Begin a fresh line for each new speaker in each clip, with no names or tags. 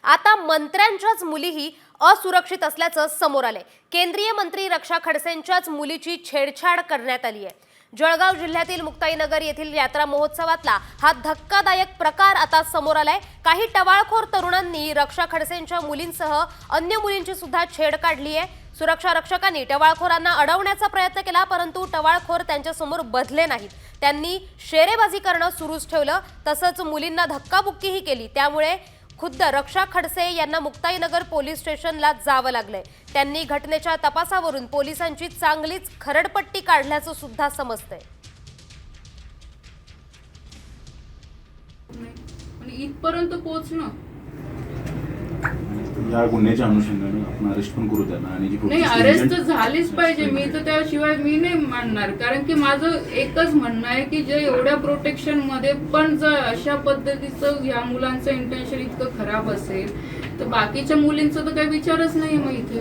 आता मंत्र्यांच्याच मुलीही असुरक्षित असल्याचं समोर आलंय। केंद्रीय मंत्री रक्षा खडसेंच्याच मुलीची छेडछाड करण्यात आली आहे। जळगाव जिल्ह्यातील मुक्ताईनगर येथील यात्रा महोत्सवातला हा धक्कादायक प्रकार आता समोर आलाय। काही टवाळखोर तरुणांनी रक्षा खडसेंच्या मुलींसह अन्य मुलींची सुद्धा छेड काढली आहे। सुरक्षा रक्षकांनी टवाळखोरांना अडवण्याचा प्रयत्न केला, परंतु टवाळखोर त्यांच्या समोर बधले नाहीत। त्यांनी शेरेबाजी करणं सुरूच ठेवलं, तसंच मुलींना धक्काबुक्कीही केली। त्यामुळे खुद्द रक्षा खडसे यांना मुक्ताईनगर पोलीस स्टेशनला जावं लागलंय। त्यांनी घटनेच्या तपासावरून पोलिसांची चांगलीच खरडपट्टी काढल्याचं सुद्धा समजतंय।
इथपर्यंत पोहोचणं
या गुन्ह्याच्या अनुषंगाने आपण अरेस्ट पण करू त्यांना आणि जी
नाही, अरेस्ट तर झालीच पाहिजे। मी तर त्याशिवाय मी नाही मानणार, कारण की माझं एकच म्हणणं आहे की जे एवढ्या प्रोटेक्शन मध्ये पण जर अशा पद्धतीचं या मुलांचं इंटेन्शन इतकं खराब असेल तर बाकीच्या मुलींचा तर काही विचारच नाही। मग इथे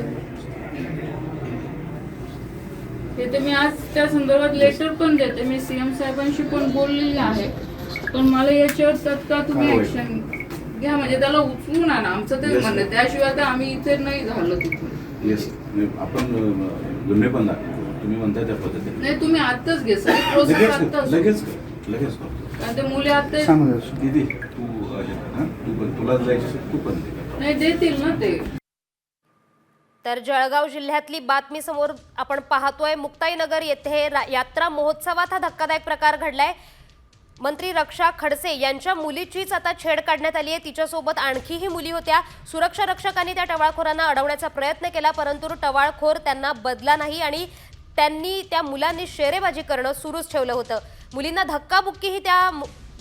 हे तर मी आज त्या संदर्भात लेटर पण देते, मी सीएम साहेबांशी पण बोललेली आहे, पण मला याच्यावर तत्काळ तुम्ही ऍक्शन घ्या, म्हणजे त्याला उचलून आणा, आमचं ते म्हणणं। त्याशिवाय तर आम्ही इथे नाही झालो तिथून।
येस, आपण गुन्हे पण दाखवतो, तुम्ही म्हणताय त्या पद्धतीने
नाही, तुम्ही आताच घे सर, प्रोसेस आताच
लगेच करतो।
कारण ते मुले आता
दीदी तू तुला जायचं तू पण
नाही देतील ना ते।
तर जळगाव जिल्ह्यातली बातमी समोर आपण पाहतोय। मुक्ताईनगर येथे यात्रा महोत्सवात हा धक्कादायक प्रकार घडलाय। मंत्री रक्षा खडसे यांच्या मुलीचीच आता छेड काढण्यात आली आहे। तिच्यासोबत आणखीही मुली होत्या। सुरक्षा रक्षकांनी त्या टवाळखोरांना अडवण्याचा प्रयत्न केला, परंतु टवाळखोर त्यांना बदला नाही आणि त्या मुलांनी शेरेबाजी करणं सुरूच ठेवलं होतं। मुलींना धक्काबुक्कीही त्या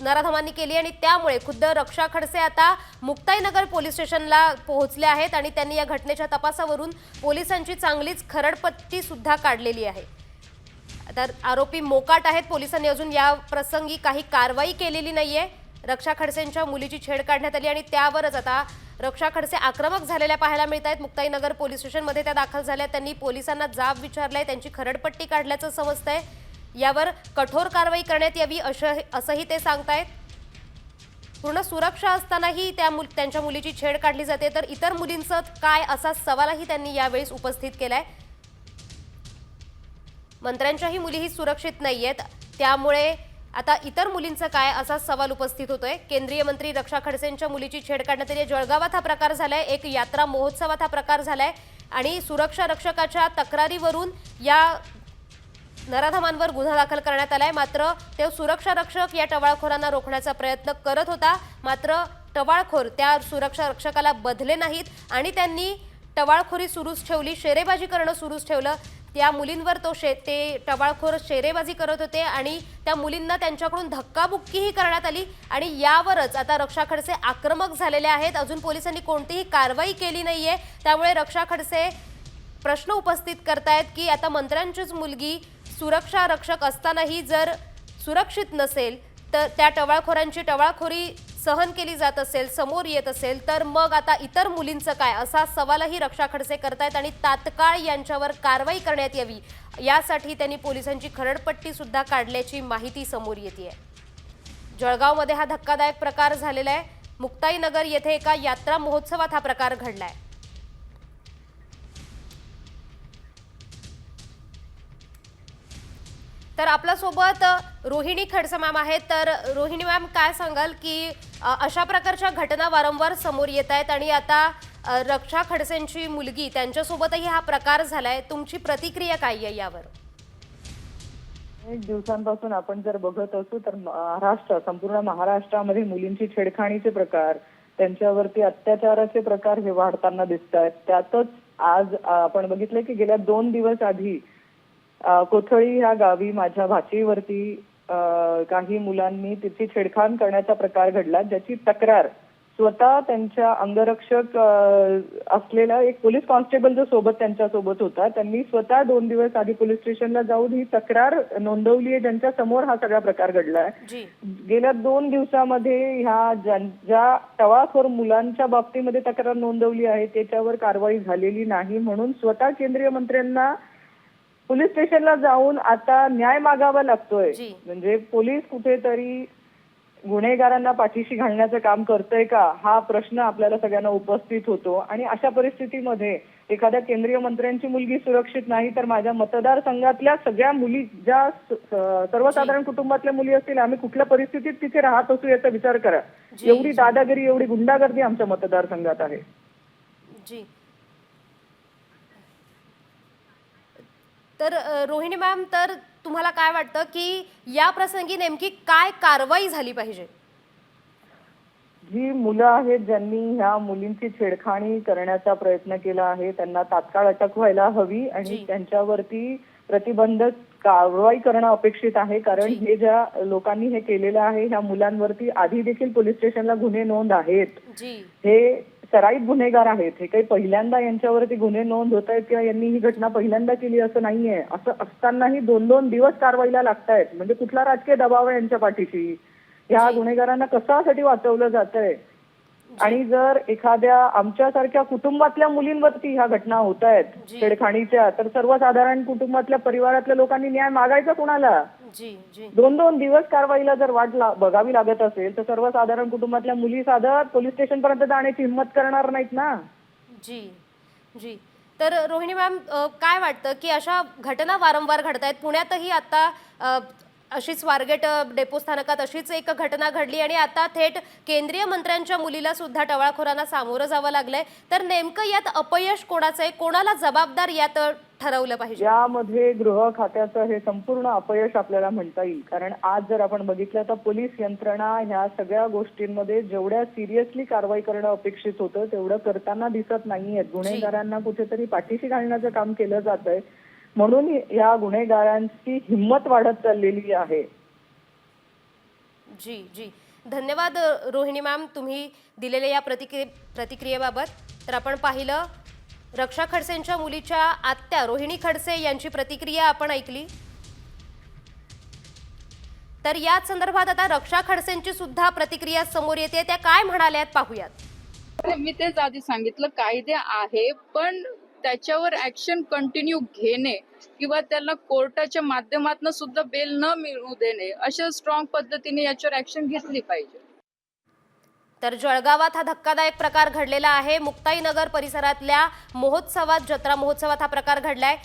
नराधमांनी केली आणि त्यामुळे खुद्द रक्षा खडसे आता मुक्ताईनगर पोलीस स्टेशनला पोहोचले आहेत आणि त्यांनी या घटनेच्या तपासावरून पोलिसांची चांगलीच खरडपट्टी सुद्धा काढलेली आहे। तर आरोपी मोकाट आहेत। पोलिसांनी अजून या प्रसंगी काही कारवाई केलेली नाहीये। रक्षा खडसेंच्या मुलीची छेड काढण्यात आली आणि त्यावरच आता रक्षा खडसे आक्रमक झालेल्या पाहायला मिळत आहेत। मुक्ताईनगर पोलीस स्टेशनमध्ये त्या दाखल झाल्या। त्यांनी पोलिसांना जाब विचारलाय, त्यांची खरडपट्टी काढल्याचं समजतंय। यावर कठोर कारवाई करण्यात यावी असंही ते सांगतायत। पूर्ण सुरक्षा असतानाही त्यांच्या मुलीची छेड काढली जाते, तर इतर मुलींचं काय असा सवालही त्यांनी यावेळी उपस्थित केलाय। मंत्र्यांच्याही मुलीही सुरक्षित नाहीयेत, त्यामुळे आता इतर मुलींचं काय असा सवाल उपस्थित होतोय। केंद्रीय मंत्री रक्षा खडसेंच्या मुलीची छेड काढण्यात आली। जळगावात हा प्रकार झालाय, एक यात्रा महोत्सवात हा प्रकार झालाय आणि सुरक्षा रक्षकाच्या तक्रारीवरून या नराधमांवर गुन्हा दाखल करण्यात आलाय। मात्र ते सुरक्षा रक्षक या टवाळखोरांना रोखण्याचा प्रयत्न करत होता, मात्र टवाळखोर त्या सुरक्षा रक्षकाला बधले नाहीत आणि त्यांनी टवाळखोरी सुरूच ठेवली, शेरेबाजी करणं सुरूच ठेवलं। त्या मुलींवर ते टवाळखोर शेरेबाजी करत होते आणि त्या मुलींना त्यांच्याकडून धक्काबुक्कीही करण्यात आली आणि यावरच आता रक्षा खडसे आक्रमक झालेले आहेत। अजून पोलिसांनी कोणतीही कारवाई केली नाहीये, त्यामुळे रक्षा खडसे प्रश्न उपस्थित करतायत की आता मंत्र्यांचीच मुलगी सुरक्षा रक्षक असतानाही जर सुरक्षित नसेल, तर त्या टवाळखोरांची टवाळखोरी सहन केली जात असेल, समोर येत असेल, तर मग आता इतर मुलींचं काय असा सवालही रक्षा खडसे करतायत आणि तात्काळ यांच्यावर कारवाई करण्यात यावी यासाठी त्यांनी पोलिसांची खरडपट्टी सुद्धा काढल्याची माहिती समोर येते। जळगावमध्ये हा धक्कादायक प्रकार झालेला आहे। मुक्ताईनगर येथे एका यात्रा महोत्सवात हा प्रकार घडलाय। तर आपल्यासोबत रोहिणी खडसे मॅम आहेत। तर रोहिणी मॅम, काय सांगाल की अशा प्रकारच्या घटना वारंवार समोर येत आहेत आणि आता रक्षा खडसेंची मुलगी त्यांच्यासोबतही हा प्रकार झालाय, तुमची प्रतिक्रिया काय आहे यावर?
एक दिवसांपासून आपण जर बघत असू तर संपूर्ण महाराष्ट्रामध्ये मुलींची छेडखाणीचे प्रकार, त्यांच्यावरती अत्याचाराचे प्रकार हे वाढताना दिसत आहेत। त्यातच आज आपण बघितलं की गेल्या 2 दिवस आधी कोथळी ह्या गावी माझ्या भाचीवरती काही मुलांनी तिची छेडखाण करण्याचा प्रकार घडला, ज्याची तक्रार स्वतः त्यांच्या अंगरक्षक असलेला एक पोलीस कॉन्स्टेबल जो त्यांच्या सोबत होता, त्यांनी स्वतः 2 दिवस आधी पोलीस स्टेशनला जाऊन ही तक्रार नोंदवली आहे, ज्यांच्या समोर हा सगळा प्रकार घडलाय। गेल्या 2 दिवसामध्ये ह्या ज्या टवाळखोर मुलांच्या बाबतीमध्ये तक्रार नोंदवली आहे त्याच्यावर कारवाई झालेली नाही, म्हणून स्वतः केंद्रीय मंत्र्यांना पोलीस स्टेशनला जाऊन आता न्याय मागावा लागतोय। म्हणजे पोलीस कुठेतरी गुन्हेगारांना पाठीशी घालण्याचं काम करतंय का, हा प्रश्न आपल्याला सगळ्यांना उपस्थित होतो. आणि अशा परिस्थितीमध्ये एखाद्या केंद्रीय मंत्र्यांची मुलगी सुरक्षित नाही तर माझ्या मतदारसंघातल्या सगळ्या मुली, ज्या सर्वसाधारण कुटुंबातल्या मुली असतील, आम्ही कुठल्या परिस्थितीत तिथे राहत असू याचा विचार करा. एवढी दादागिरी, एवढी गुंडागर्दी आमच्या मतदारसंघात आहे.
जी. तर रोहिणी मॅम, तर तुम्हाला काय वाटतं की या प्रसंगी नेमकी काय कारवाई झाली पाहिजे?
जी मुलं आहेत ज्यांनी ह्या मुलींची छेडखाणी करण्याचा प्रयत्न केला आहे त्यांना तात्काळ अटक व्हायला हवी आणि त्यांच्यावरती प्रतिबंधक कारवाई करणं अपेक्षित आहे. कारण हे ज्या लोकांनी हे केलेलं आहे ह्या मुलांवरती आधी देखील पोलीस स्टेशनला गुन्हे नोंद आहेत. हे सराईत गुन्हेगार आहेत. हे काही पहिल्यांदा यांच्यावरती गुन्हे नोंद होत आहेत किंवा यांनी ही घटना पहिल्यांदा केली असं नाहीये. असं असतानाही 2-2 दिवस कारवाईला लागतायत. म्हणजे कुठला राजकीय दबाव आहे यांच्या पाठीशी? ह्या गुन्हेगारांना कशासाठी वाचवलं जातंय? आणि जर एखाद्या आमच्यासारख्या कुटुंबातल्या मुलींवरती ह्या घटना होत आहेत छेडखाणीच्या, तर सर्वसाधारण कुटुंबातल्या परिवारातल्या लोकांनी न्याय मागायचा कुणाला? 2-2 दिवस कारवाईला जर वाट बघावी लागत असेल तर सर्वसाधारण कुटुंबातल्या मुली साधं पोलीस स्टेशन पर्यंत जाण्याची हिंमत करणार नाहीत ना.
जी. तर रोहिणी मॅम, काय वाटतं की अशा घटना वारंवार घडत आहेत? पुण्यातही आता अशीच स्वारगेट डेपो स्थानकात अशीच एक घटना घडली आणि आता थेट केंद्रीय मंत्र्यांच्या मुलीला सुद्धा टवाळखोरांना सामोरं जावं लागलंय. तर नेमकं यात अपयश कोणाचं आहे? कोणाला जबाबदार यात ठरवलं पाहिजे?
यामध्ये गृह खात्याचं हे संपूर्ण अपयश आपल्याला म्हणता येईल. कारण आज जर आपण बघितलं तर पोलीस यंत्रणा ह्या सगळ्या गोष्टींमध्ये जेवढ्या सिरियसली कारवाई करणं अपेक्षित होतं तेवढं करताना दिसत नाहीये. गुन्हेगारांना कुठेतरी पाठीशी घालण्याचं काम केलं जातंय. म्हणून या गुन्हेगारांची हिंमत वाढत चाललेली आहे.
जी. धन्यवाद रोहिणी मॅम, तुम्ही दिलेल्या या प्रतिक्रियेबाबत. तर आपण पाहिलं रक्षा खडसेंच्या मुलीच्या आत्या रोहिणी खडसे यांची प्रतिक्रिया आपण ऐकली. तर याच संदर्भात आता रक्षा खडसेंची सुद्धा प्रतिक्रिया समोर येते. त्या काय म्हणाल्यात पाहूयात.
मी तेच आधी सांगितलं, कायदे आहे पण त्याच्यावर ऍक्शन कंटिन्यू घेणे किंवा त्याला कोर्टाच्या माध्यमातून सुद्धा बेल न मिळू देणे, अशा स्ट्रॉंग पद्धतीने याच्यावर ऍक्शन घेतली पाहिजे.
तर जळगावात हा धक्कादायक प्रकार घडलेला आहे. मुक्ताईनगर परिसरातल्या महोत्सवात, जत्रा महोत्सवात हा प्रकार घडलाय.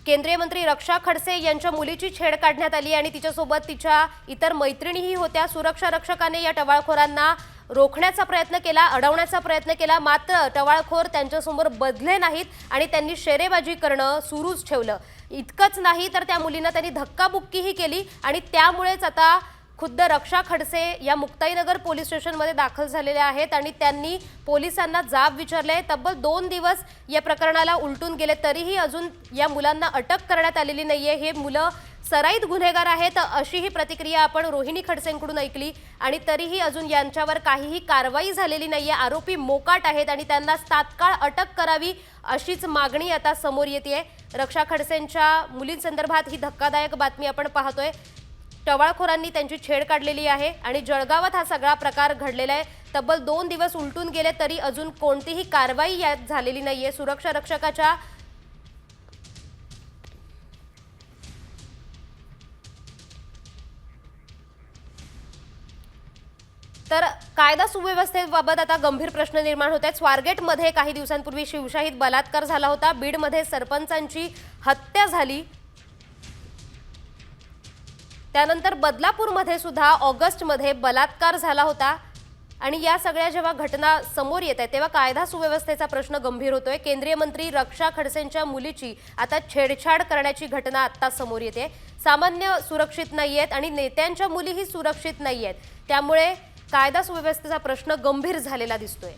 केंद्रीय मंत्री रक्षा खडसे यांच्या मुलीची छेड काढण्यात आली आणि तिच्यासोबत तिच्या इतर मैत्रिणीही होत्या. सुरक्षा रक्षकाने या टवाळखोरांना रोखण्याचा प्रयत्न केला, अडवण्याचा प्रयत्न केला. मात्र टवाळखोर त्यांच्यासमोर बदले नाहीत आणि त्यांनी शेरेबाजी करणं सुरूच ठेवलं. इतकंच नाही तर त्या मुलींना त्यांनी धक्काबुक्कीही केली आणि त्यामुळेच आता खुद्द रक्षा खडसे या मुक्ताईनगर पोलीस स्टेशनमध्ये दाखल झालेल्या आहेत आणि त्यांनी पोलिसांना जाब विचारले. तब्बल 2 दिवस या प्रकरणाला उलटून गेले तरीही अजून या मुलांना अटक करण्यात आलेली नाहीये. हे मुलं सराईत गुन्हेगार आहेत अशी ही प्रतिक्रिया आपण रोहिणी खडसेंकडून ऐकली आणि तरीही अजून यांच्यावर काहीही कारवाई झालेली नाहीये. आरोपी मोकाट आहेत आणि त्यांना तात्काळ अटक करावी अशीच मागणी आता समोर येते. रक्षा खडसेंच्या मुलींसंदर्भात ही धक्कादायक बातमी आपण पाहतोय. टवाळखोरांनी त्यांची छेड काढलेली आहे आणि जळगावात हा सगळा प्रकार घडलेला आहे. तब्बल 2 दिवस उलटून गेले तरी अजून कोणतीही कारवाई यात झालेली नाहीये. सुरक्षा रक्षकाच्या तर कायदा सुव्यवस्थेबाबत आता गंभीर प्रश्न निर्माण होत आहेत. स्वारगेटमध्ये काही दिवसांपूर्वी शिवशाहीत बलात्कार झाला होता. बीडमध्ये सरपंचांची हत्या झाली. त्यानंतर बदलापूरमध्ये सुद्धा ऑगस्टमध्ये बलात्कार झाला होता आणि या सगळ्या जेव्हा घटना समोर येत आहेत तेव्हा कायदा सुव्यवस्थेचा प्रश्न गंभीर होतोय. केंद्रीय मंत्री रक्षा खडसेंच्या मुलीची आता छेडछाड करण्याची घटना आता समोर येते. सामान्य सुरक्षित नाहीयेत आणि नेत्यांच्या मुलीही सुरक्षित नाहीयेत. त्यामुळे कायदा सुव्यवस्थेचा प्रश्न गंभीर झालेला दिसतोय.